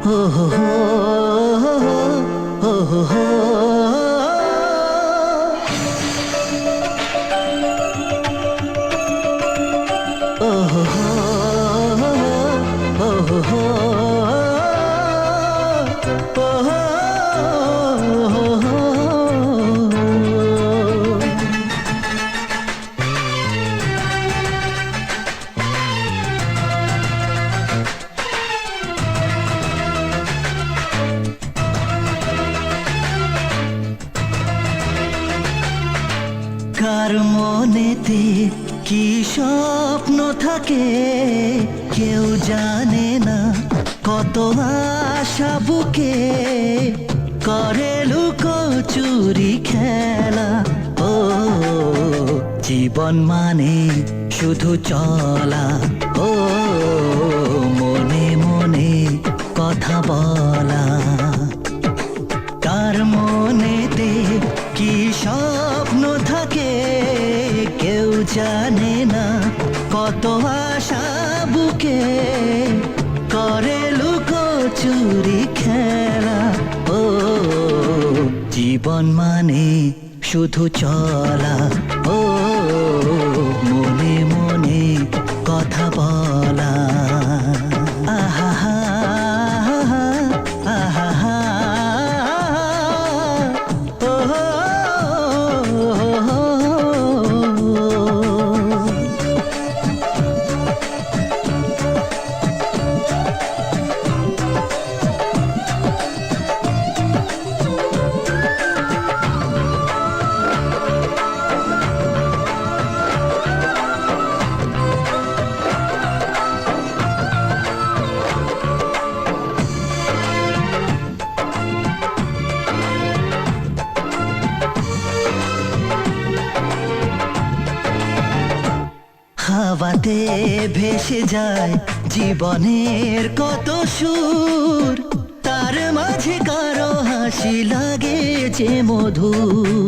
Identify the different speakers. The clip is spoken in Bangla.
Speaker 1: হো হো হো হো হো হো। ও হো হো হো হো হো। কার মনেতে কি স্বপ্ন থাকে কেউ জানে না, কত আশা বুকে করে লুকোচুরি খেলা। ও জীবন মানে শুধু চলা, ও মনে মনে কথা বলা। কার মনেতে কি স্বপ্ন থাকে কেউ জানে না, কত আশা বুকে করে লুকোচুরি খেলা। ও জীবন মানে শুধু চলা, ও মনে মনে কথা বলা। আহা হা আহা হা। হাওয়াতে ভেসে যায় জীবনের কত সুর, তার মাঝে কারো হাসি লাগে যে মধুর।